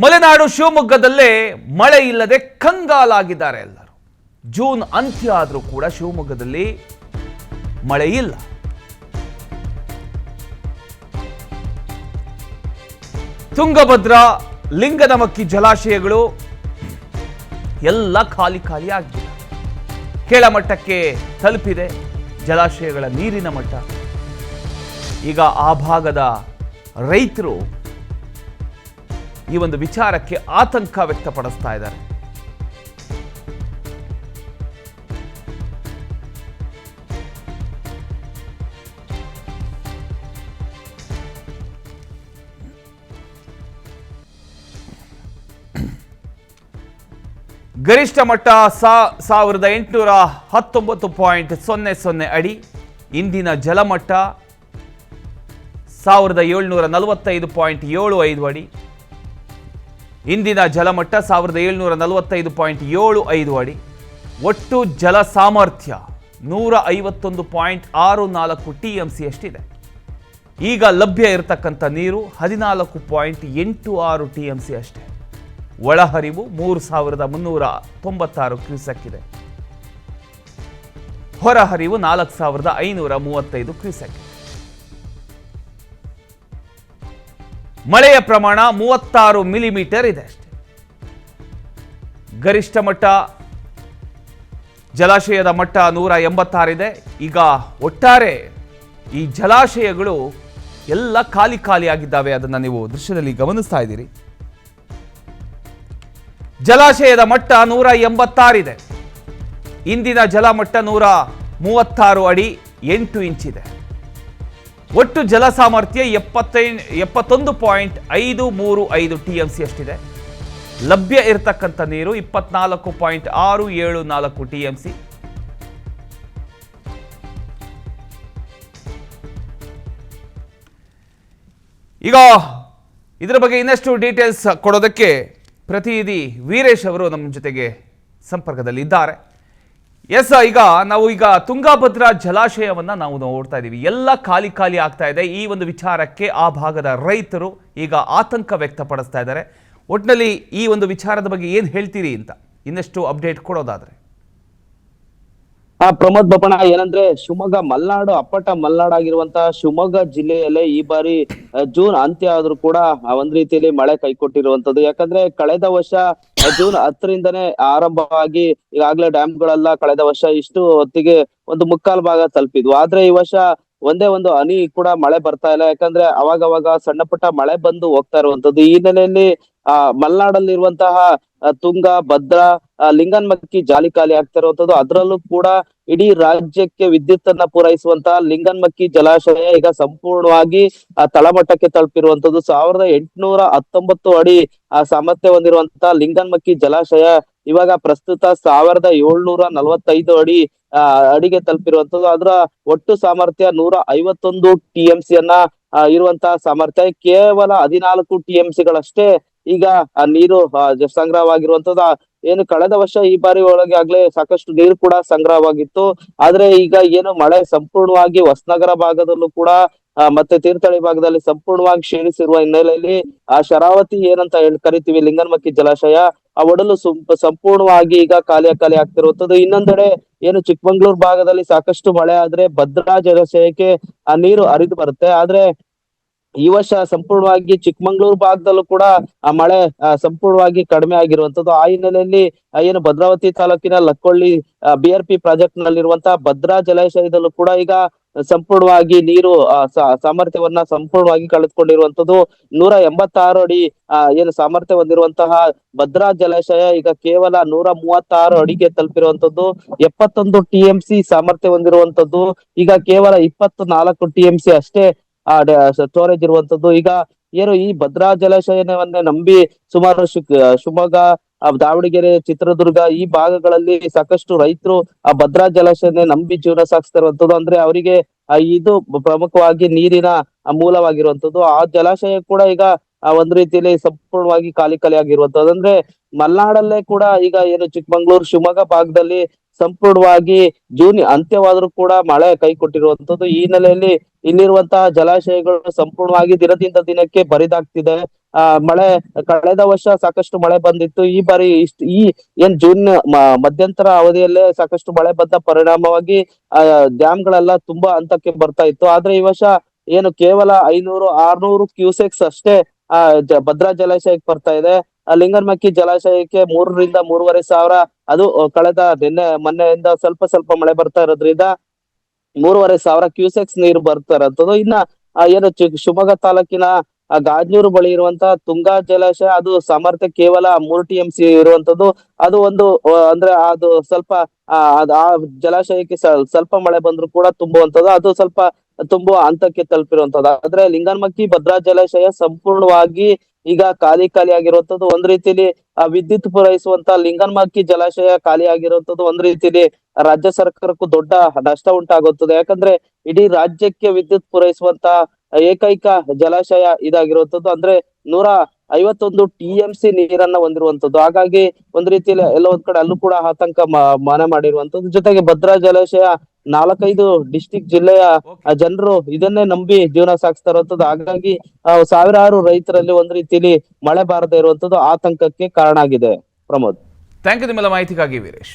ಮಲೆನಾಡು ಶಿವಮೊಗ್ಗದಲ್ಲೇ ಮಳೆ ಇಲ್ಲದೆ ಕಂಗಾಲಾಗಿದ್ದಾರೆ ಎಲ್ಲರೂ. ಜೂನ್ ಅಂತ್ಯ ಆದರೂ ಕೂಡ ಶಿವಮೊಗ್ಗದಲ್ಲಿ ಮಳೆ ಇಲ್ಲ. ತುಂಗಭದ್ರಾ, ಲಿಂಗನಮಕ್ಕಿ ಜಲಾಶಯಗಳು ಎಲ್ಲ ಖಾಲಿ ಆಗಿದೆ. ಕೆಳಮಟ್ಟಕ್ಕೆ ತಲುಪಿದೆ ಜಲಾಶಯಗಳ ನೀರಿನ ಮಟ್ಟ. ಈಗ ಆ ಭಾಗದ ರೈತರು ಈ ಒಂದು ವಿಚಾರಕ್ಕೆ ಆತಂಕ ವ್ಯಕ್ತಪಡಿಸ್ತಾ ಇದ್ದಾರೆ. ಗರಿಷ್ಠ ಮಟ್ಟ 1819.00 ಅಡಿ. ಇಂದಿನ ಜಲಮಟ್ಟ 1745.75 ಅಡಿ. ಇಂದಿನ ಜಲಮಟ್ಟ 1745.75 ಅಡಿ. ಒಟ್ಟು ಜಲ ಸಾಮರ್ಥ್ಯ 151.64 TMC ಅಷ್ಟಿದೆ. ಈಗ ಲಭ್ಯ ಇರತಕ್ಕಂಥ ನೀರು 14.86 TMC ಅಷ್ಟೇ. ಒಳಹರಿವು 3396 ಕ್ಯೂಸೆಕ್ ಇದೆ. ಹೊರಹರಿವು 4535 ಕ್ಯೂಸೆಕ್. ಮಳೆಯ ಪ್ರಮಾಣ 36 ಮಿಲಿಮೀಟರ್ ಇದೆ ಅಷ್ಟೇ. ಗರಿಷ್ಠ ಮಟ್ಟ ಜಲಾಶಯದ ಮಟ್ಟ 186 ಇದೆ. ಈಗ ಒಟ್ಟಾರೆ ಈ ಜಲಾಶಯಗಳು ಎಲ್ಲ ಖಾಲಿ ಆಗಿದ್ದಾವೆ. ಅದನ್ನು ನೀವು ದೃಶ್ಯದಲ್ಲಿ ಗಮನಿಸ್ತಾ ಇದ್ದೀರಿ. ಜಲಾಶಯದ ಮಟ್ಟ 186 ಇದೆ. ಇಂದಿನ ಜಲಮಟ್ಟ 136 ಅಡಿ 8 ಇಂಚಿದೆ. ಒಟ್ಟು ಜಲ ಸಾಮರ್ಥ್ಯ 71.535 TMC ಅಷ್ಟಿದೆ. ಲಭ್ಯ ಇರತಕ್ಕಂಥ ನೀರು 24.674 TMC. ಈಗ ಇದರ ಬಗ್ಗೆ ಇನ್ನಷ್ಟು ಡೀಟೇಲ್ಸ್ ಕೊಡೋದಕ್ಕೆ ಪ್ರತಿನಿಧಿ ವೀರೇಶ್ ಅವರು ನಮ್ಮ ಜೊತೆಗೆ ಸಂಪರ್ಕದಲ್ಲಿ ಇದ್ದಾರೆ. ಈಗ ನಾವು ತುಂಗಭದ್ರಾ ಜಲಾಶಯವನ್ನ ನಾವು ನೋಡ್ತಾ ಇದ್ದೀವಿ. ಎಲ್ಲ ಖಾಲಿ ಆಗ್ತಾ ಇದೆ. ಈ ಒಂದು ವಿಚಾರಕ್ಕೆ ಆ ಭಾಗದ ರೈತರು ಈಗ ಆತಂಕ ವ್ಯಕ್ತಪಡಿಸ್ತಾ ಇದ್ದಾರೆ. ಒಟ್ಟಿನಲ್ಲಿ ಈ ಒಂದು ವಿಚಾರದ ಬಗ್ಗೆ ಏನು ಹೇಳ್ತೀರಿ ಅಂತ ಇನ್ನಷ್ಟು ಅಪ್ಡೇಟ್ ಕೊಡೋದಾದ್ರೆ. ಪ್ರಮೋದ್ ಬಪ್ಪಣ್ಣ, ಏನಂದ್ರೆ ಶಿವಮೊಗ್ಗ ಮಲ್ನಾಡು ಅಪ್ಪಟ ಮಲ್ನಾಡಾಗಿರುವಂತಹ ಶಿವಮೊಗ್ಗ ಜಿಲ್ಲೆಯಲ್ಲೇ ಈ ಬಾರಿ ಜೂನ್ ಅಂತ್ಯ ಆದ್ರೂ ಕೂಡ ಒಂದ್ ರೀತಿಯಲ್ಲಿ ಮಳೆ ಕೈಕೊಟ್ಟಿರುವಂತದ್ದು. ಯಾಕಂದ್ರೆ ಕಳೆದ ವರ್ಷ ಜೂನ್ 10ರಿಂದನೇ ಆರಂಭವಾಗಿ ಈಗಾಗ್ಲೇ ಡ್ಯಾಮ್ಗಳೆಲ್ಲ ಕಳೆದ ವರ್ಷ ಇಷ್ಟು ಹೊತ್ತಿಗೆ ಒಂದು ಮುಕ್ಕಾಲು ಭಾಗ ತಲುಪಿದ್ವು. ಆದ್ರೆ ಈ ವರ್ಷ ಒಂದೇ ಒಂದು ಹನಿ ಕೂಡ ಮಳೆ ಬರ್ತಾ ಇಲ್ಲ. ಯಾಕಂದ್ರೆ ಅವಾಗವಾಗ ಸಣ್ಣ ಪುಟ್ಟ ಮಳೆ ಬಂದು ಹೋಗ್ತಾ ಇರುವಂತದ್ದು. ಈ ಹಿನ್ನೆಲೆಯಲ್ಲಿ ಮಲ್ನಾಡಲ್ಲಿರುವಂತಹ ತುಂಗ, ಭದ್ರಾ, ಲಿಂಗನಮಕ್ಕಿ ಜಾಲಿ ಖಾಲಿ ಆಗ್ತಾ ಇರುವಂತದ್ದು. ಅದರಲ್ಲೂ ಕೂಡ ಇಡೀ ರಾಜ್ಯಕ್ಕೆ ವಿದ್ಯುತ್ ಅನ್ನ ಪೂರೈಸುವಂತಹ ಲಿಂಗನಮಕ್ಕಿ ಜಲಾಶಯ ಈಗ ಸಂಪೂರ್ಣವಾಗಿ ತಳಮಟ್ಟಕ್ಕೆ ತಲುಪಿರುವಂತದ್ದು. 1819 ಅಡಿ ಸಾಮರ್ಥ್ಯ ಹೊಂದಿರುವಂತಹ ಲಿಂಗನಮಕ್ಕಿ ಜಲಾಶಯ ಇವಾಗ ಪ್ರಸ್ತುತ 1745 ಅಡಿಗೆ ತಲುಪಿರುವಂತದ್ದು. ಅದರ ಒಟ್ಟು ಸಾಮರ್ಥ್ಯ 151 TMC ಅನ್ನ ಇರುವಂತಹ ಸಾಮರ್ಥ್ಯ. ಕೇವಲ 14 TMC ಗಳಷ್ಟೇ ಈಗ ನೀರು ಸಂಗ್ರಹವಾಗಿರುವಂತದ್ದು. ಏನು ಕಳೆದ ವರ್ಷ ಈ ಬಾರಿ ಒಳಗೆ ಆಗ್ಲೇ ಸಾಕಷ್ಟು ನೀರು ಕೂಡ ಸಂಗ್ರಹವಾಗಿತ್ತು. ಆದ್ರೆ ಈಗ ಏನು ಮಳೆ ಸಂಪೂರ್ಣವಾಗಿ ಹೊಸನಗರ ಭಾಗದಲ್ಲೂ ಕೂಡ ಮತ್ತೆ ತೀರ್ಥಹಳ್ಳಿ ಭಾಗದಲ್ಲಿ ಸಂಪೂರ್ಣವಾಗಿ ಕ್ಷೀಣಿಸಿರುವ ಹಿನ್ನೆಲೆಯಲ್ಲಿ ಆ ಶರಾವತಿ ಏನಂತ ಕರಿತೀವಿ ಲಿಂಗನಮಕ್ಕಿ ಜಲಾಶಯ ಆ ಒಡಲು ಸಂಪೂರ್ಣವಾಗಿ ಈಗ ಖಾಲಿ ಆಗ್ತಿರುವಂತದ್ದು. ಇನ್ನೊಂದೆಡೆ ಏನು ಚಿಕ್ಕಮಂಗ್ಳೂರ್ ಭಾಗದಲ್ಲಿ ಸಾಕಷ್ಟು ಮಳೆ ಆದ್ರೆ ಭದ್ರಾ ಜಲಾಶಯಕ್ಕೆ ಆ ನೀರು ಹರಿದು ಬರುತ್ತೆ. ಆದ್ರೆ ಈ ವರ್ಷ ಸಂಪೂರ್ಣವಾಗಿ ಚಿಕ್ಕಮಂಗ್ಳೂರು ಭಾಗದಲ್ಲೂ ಕೂಡ ಆ ಮಳೆ ಸಂಪೂರ್ಣವಾಗಿ ಕಡಿಮೆ ಆಗಿರುವಂತದ್ದು. ಆ ಹಿನ್ನೆಲೆಯಲ್ಲಿ ಏನು ಭದ್ರಾವತಿ ತಾಲೂಕಿನ ಲಕ್ಕೊಳ್ಳಿ BRP ಪ್ರಾಜೆಕ್ಟ್ ನಲ್ಲಿರುವಂತಹ ಭದ್ರಾ ಜಲಾಶಯದಲ್ಲೂ ಕೂಡ ಈಗ ಸಂಪೂರ್ಣವಾಗಿ ನೀರು ಸಾಮರ್ಥ್ಯವನ್ನ ಸಂಪೂರ್ಣವಾಗಿ ಕಳೆದುಕೊಂಡಿರುವಂತದ್ದು. 186 ಅಡಿ ಏನು ಸಾಮರ್ಥ್ಯ ಹೊಂದಿರುವಂತಹ ಭದ್ರಾ ಜಲಾಶಯ ಈಗ ಕೇವಲ 136 ಅಡಿಗೆ ತಲುಪಿರುವಂತದ್ದು. 71 TMC ಸಾಮರ್ಥ್ಯ ಹೊಂದಿರುವಂತದ್ದು ಈಗ ಕೇವಲ 24 TMC ಅಷ್ಟೇ ಸ್ಟೋರೇಜ್ ಇರುವಂತದ್ದು. ಈಗ ಏನು ಈ ಭದ್ರಾ ಜಲಾಶಯವನ್ನೇ ನಂಬಿ ಸುಮಾರು ಶಿವಮೊಗ್ಗ, ದಾವಣಗೆರೆ, ಚಿತ್ರದುರ್ಗ ಈ ಭಾಗಗಳಲ್ಲಿ ಸಾಕಷ್ಟು ರೈತರು ಆ ಭದ್ರಾ ಜಲಾಶಯನೇ ನಂಬಿ ಜೀವನ ಸಾಗಿಸ್ತಾ ಇರುವಂತದ್ದು. ಅಂದ್ರೆ ಅವರಿಗೆ ಇದು ಪ್ರಮುಖವಾಗಿ ನೀರಿನ ಮೂಲವಾಗಿರುವಂತದ್ದು. ಆ ಜಲಾಶಯ ಕೂಡ ಈಗ ಒಂದ್ ರೀತಿಯಲ್ಲಿ ಸಂಪೂರ್ಣವಾಗಿ ಖಾಲಿ ಆಗಿರುವಂತದ್ದು. ಅಂದ್ರೆ ಮಲ್ನಾಡಲ್ಲೇ ಕೂಡ ಈಗ ಏನು ಚಿಕ್ಕಮಂಗ್ಳೂರು, ಶಿವಮೊಗ್ಗ ಭಾಗದಲ್ಲಿ ಸಂಪೂರ್ಣವಾಗಿ ಜೂನ್ ಅಂತ್ಯವಾದ್ರೂ ಕೂಡ ಮಳೆ ಕೈ ಕೊಟ್ಟಿರುವಂತದ್ದು. ಈ ಹಿನ್ನೆಲೆಯಲ್ಲಿ ಇಲ್ಲಿರುವಂತಹ ಜಲಾಶಯಗಳು ಸಂಪೂರ್ಣವಾಗಿ ದಿನದಿಂದ ದಿನಕ್ಕೆ ಬರಿದಾಗ್ತಿದೆ. ಮಳೆ ಕಳೆದ ವರ್ಷ ಸಾಕಷ್ಟು ಮಳೆ ಬಂದಿತ್ತು. ಈ ಬಾರಿ ಏನ್ ಜೂನ್ ಮಧ್ಯಂತರ ಅವಧಿಯಲ್ಲೇ ಸಾಕಷ್ಟು ಮಳೆ ಬಂದ ಪರಿಣಾಮವಾಗಿ ಡ್ಯಾಮ್ಗಳೆಲ್ಲ ತುಂಬಾ ಹಂತಕ್ಕೆ ಬರ್ತಾ ಇತ್ತು. ಆದ್ರೆ ಈ ವರ್ಷ ಏನು ಕೇವಲ 500-600 ಕ್ಯೂಸೆಕ್ಸ್ ಅಷ್ಟೇ ಭದ್ರಾ ಜಲಾಶಯಕ್ಕೆ ಬರ್ತಾ ಇದೆ. ಲಿಂಗನಮಕ್ಕಿ ಜಲಾಶಯಕ್ಕೆ 3,000-3,500 ಅದು ಕಳೆದ ಮೊನ್ನೆಯಿಂದ ಸ್ವಲ್ಪ ಸ್ವಲ್ಪ ಮಳೆ ಬರ್ತಾ ಇರೋದ್ರಿಂದ 3,500 ಕ್ಯೂಸೆಕ್ಸ್ ನೀರು ಬರ್ತಾ ಇರೋಂಥದ್ದು. ಇನ್ನ ಏನು ಶಿವಮೊಗ್ಗ ತಾಲೂಕಿನ ಗಾಜನೂರು ಬಳಿ ಇರುವಂತಹ ತುಂಗಾ ಜಲಾಶಯ ಅದು ಸಾಮರ್ಥ್ಯ ಕೇವಲ 3 TMC ಇರುವಂತದ್ದು. ಅದು ಒಂದು ಅಂದ್ರೆ ಅದು ಸ್ವಲ್ಪ ಆ ಜಲಾಶಯಕ್ಕೆ ಸ್ವಲ್ಪ ಮಳೆ ಬಂದ್ರು ಕೂಡ ತುಂಬುವಂತದ್ದು, ಅದು ಸ್ವಲ್ಪ ತುಂಬುವ ಹಂತಕ್ಕೆ ತಲುಪಿರುವಂತದ್ದು. ಆದ್ರೆ ಲಿಂಗನಮಕ್ಕಿ ಭದ್ರಾ ಜಲಾಶಯ ಸಂಪೂರ್ಣವಾಗಿ ಈಗ ಖಾಲಿ ಆಗಿರುವಂತದ್ದು. ಒಂದ್ ರೀತಿಲಿ ವಿದ್ಯುತ್ ಪೂರೈಸುವಂತ ಲಿಂಗನಮಕ್ಕಿ ಜಲಾಶಯ ಖಾಲಿ ಆಗಿರುವಂತದ್ದು ಒಂದ್ ರೀತಿಲಿ ರಾಜ್ಯ ಸರ್ಕಾರಕ್ಕೂ ದೊಡ್ಡ ನಷ್ಟ ಉಂಟಾಗುತ್ತದೆ. ಯಾಕಂದ್ರೆ ಇಡೀ ರಾಜ್ಯಕ್ಕೆ ವಿದ್ಯುತ್ ಪೂರೈಸುವಂತ ಏಕೈಕ ಜಲಾಶಯ ಇದಾಗಿರುವಂತದ್ದು. ಅಂದ್ರೆ 151 TMC ನೀರನ್ನ ಹೊಂದಿರುವಂತದ್ದು. ಹಾಗಾಗಿ ಒಂದ್ ರೀತಿಯಲ್ಲಿ ಎಲ್ಲ ಒಂದ್ ಕಡೆ ಅಲ್ಲೂ ಕೂಡ ಆತಂಕ ಮನೆ ಮಾಡಿರುವಂತದ್ದು. ಜೊತೆಗೆ ಭದ್ರಾ ಜಲಾಶಯ 4-5 ಡಿಸ್ಟಿಕ್ ಜಿಲ್ಲೆಯ ಜನರು ಇದನ್ನೇ ನಂಬಿ ಜೀವನ ಸಾಗಿಸ್ತಾ ಇರುವಂತದ್ದು. ಹಾಗಾಗಿ ಸಾವಿರಾರು ರೈತರಲ್ಲಿ ಒಂದ್ ರೀತಿಯಲ್ಲಿ ಮಳೆ ಬಾರದೇ ಇರುವಂತದ್ದು ಆತಂಕಕ್ಕೆ ಕಾರಣ ಆಗಿದೆ. ಪ್ರಮೋದ್, ಥ್ಯಾಂಕ್ ಯು ನಿಮ್ಮೆಲ್ಲ ಮಾಹಿತಿಗಾಗಿ ವೀರೇಶ್.